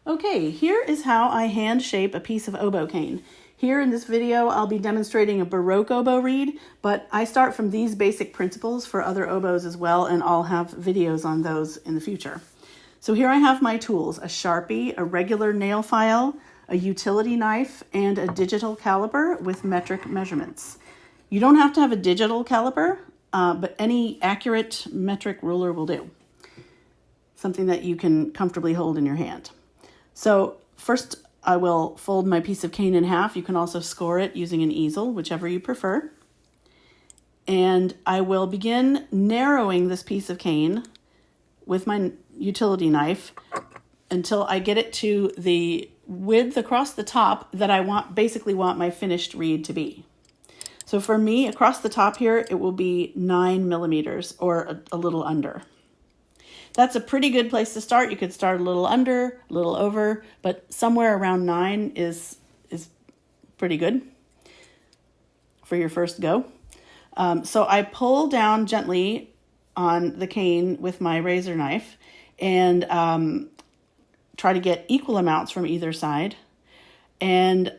Okay, here is how I hand shape a piece of oboe cane. Here in this video, I'll be demonstrating a Baroque oboe reed, but I start from these basic principles for other oboes as well, and I'll have videos on those in the future. So here I have my tools: a Sharpie, a regular nail file, a utility knife, and a digital caliper with metric measurements. You don't have to have a digital caliper, but any accurate metric ruler will do. Something that you can comfortably hold in your hand. So first I will fold my piece of cane in half. You can also score it using an easel, whichever you prefer. And I will begin narrowing this piece of cane with my utility knife until I get it to the width across the top that I basically want my finished reed to be. So for me, across the top here, it will be 9 millimeters or a little under. That's a pretty good place to start. You could start a little under, a little over, but somewhere around 9 is pretty good for your first go. So I pull down gently on the cane with my razor knife and try to get equal amounts from either side. And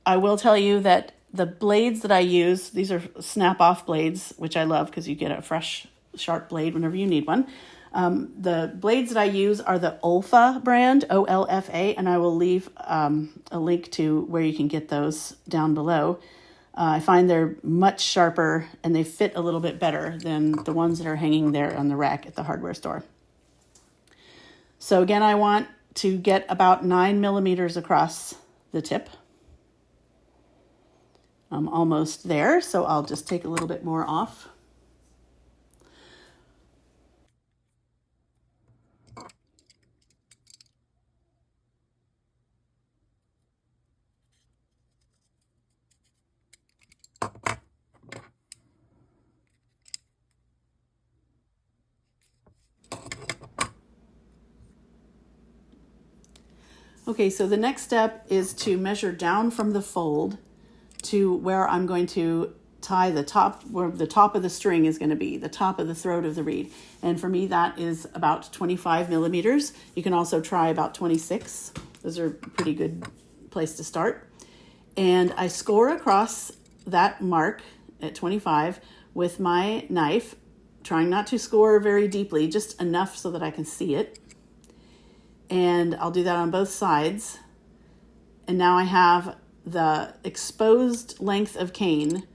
I will tell you that the blades that I use, these are snap-off blades, which I love because you get a fresh, sharp blade whenever you need one. The blades that I use are the Olfa brand, O-L-F-A, and I will leave a link to where you can get those down below. I find they're much sharper and they fit a little bit better than the ones that are hanging there on the rack at the hardware store. So again, I want to get about 9 millimeters across the tip. I'm almost there, so I'll just take a little bit more off. Okay, so the next step is to measure down from the fold to where I'm going to tie the top, where the top of the string is going to be, the top of the throat of the reed. And for me, that is about 25 millimeters. You can also try about 26. Those are a pretty good place to start. And I score across that mark at 25 with my knife, trying not to score very deeply, just enough so that I can see it. And I'll do that on both sides. And now I have the exposed length of cane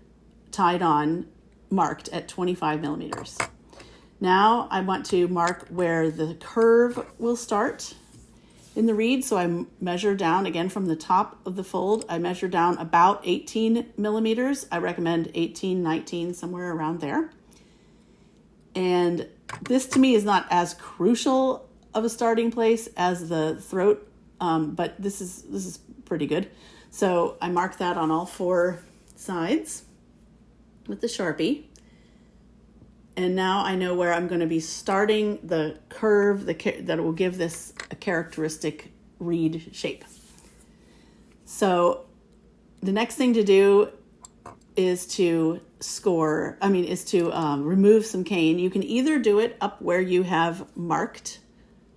tied on, marked at 25 millimeters. Now I want to mark where the curve will start in the reed. So I measure down again from the top of the fold. I measure down about 18 millimeters. I recommend 18, 19, somewhere around there. And this to me is not as crucial of a starting place as the throat, but this is pretty good. So I mark that on all 4 sides with the Sharpie. And now I know where I'm going to be starting the curve that will give this a characteristic reed shape. So the next thing to do is to remove some cane. You can either do it up where you have marked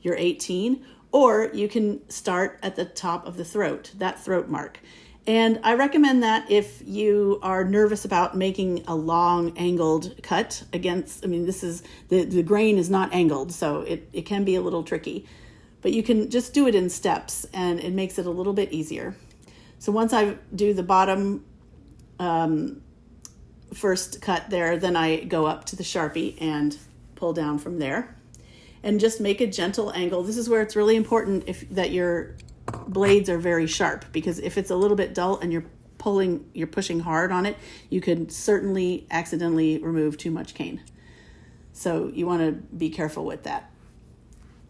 your 18, or you can start at the top of the throat, that throat mark. And I recommend that if you are nervous about making a long angled cut this is, the grain is not angled, so it can be a little tricky, but you can just do it in steps and it makes it a little bit easier. So once I do the bottom first cut there, then I go up to the Sharpie and pull down from there. And just make a gentle angle. This is where it's really important that your blades are very sharp, because if it's a little bit dull and you're pushing hard on it, you could certainly accidentally remove too much cane. So you want to be careful with that.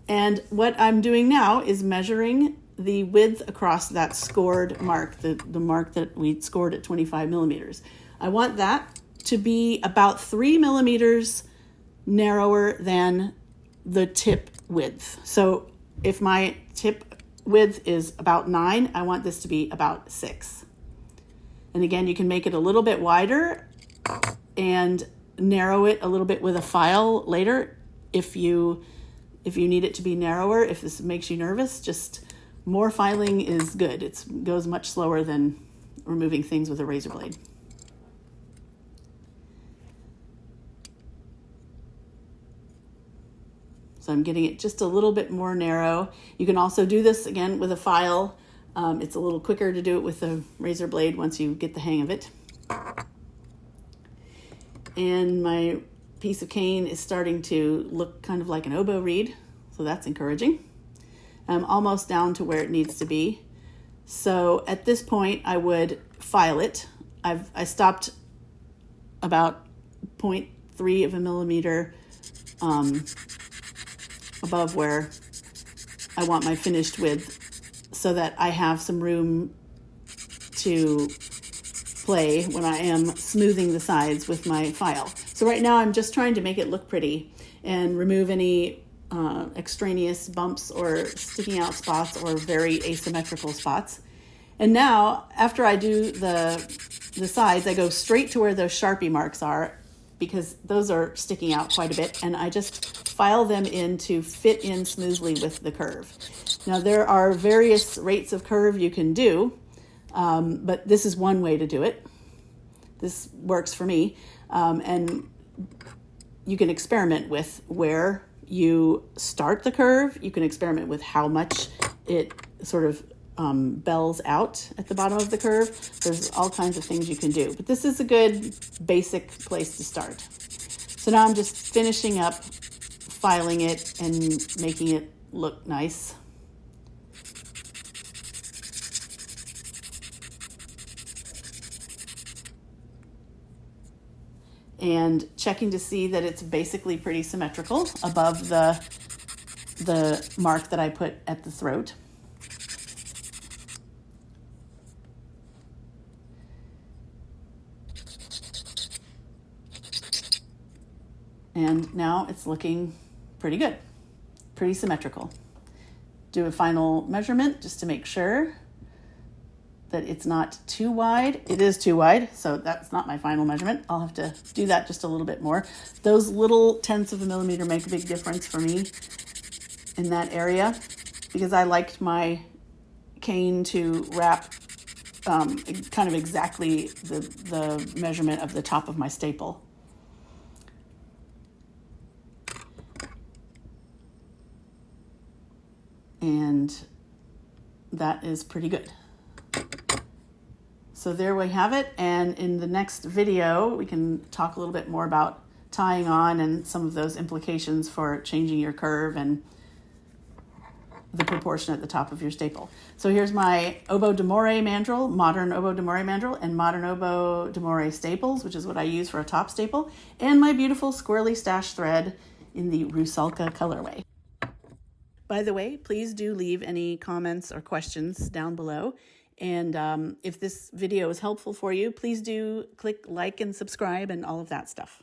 And what I'm doing now is measuring the width across that scored mark, the mark that we scored at 25 millimeters. I want that to be about 3 millimeters narrower than the tip width. So if my tip width is about 9, I want this to be about 6. And again, you can make it a little bit wider and narrow it a little bit with a file later if you if you need it to be narrower, if this makes you nervous, just more filing is good. It goes much slower than removing things with a razor blade. So I'm getting it just a little bit more narrow. You can also do this again with a file. It's a little quicker to do it with a razor blade once you get the hang of it. And my piece of cane is starting to look kind of like an oboe reed, so that's encouraging. I'm almost down to where it needs to be. So at this point, I would file it. I stopped about 0.3 of a millimeter above where I want my finished width, so that I have some room to play when I am smoothing the sides with my file. So right now I'm just trying to make it look pretty and remove any extraneous bumps or sticking out spots or very asymmetrical spots. And now, after I do the sides, I go straight to where those Sharpie marks are, because those are sticking out quite a bit, and I just file them in to fit in smoothly with the curve. Now there are various rates of curve you can do, but this is one way to do it. This works for me, and you can experiment with where you start the curve. You can experiment with how much it sort of bells out at the bottom of the curve. There's all kinds of things you can do, but this is a good basic place to start. So now I'm just finishing up filing it and making it look nice. And checking to see that it's basically pretty symmetrical above the mark that I put at the throat. And now it's looking pretty good, pretty symmetrical. Do a final measurement just to make sure that it's not too wide. It is too wide, so that's not my final measurement. I'll have to do that just a little bit more. Those little tenths of a millimeter make a big difference for me in that area, because I liked my cane to wrap kind of exactly the measurement of the top of my staple. And that is pretty good. So there we have it, and in the next video we can talk a little bit more about tying on and some of those implications for changing your curve and the proportion at the top of your staple. So here's my Oboe d'Amore mandrel, modern Oboe d'Amore mandrel, and modern Oboe d'Amore staples, which is what I use for a top staple, and my beautiful Squirrely Stash thread in the Rusalka colorway. By the way, please do leave any comments or questions down below. And if this video is helpful for you, please do click like and subscribe and all of that stuff.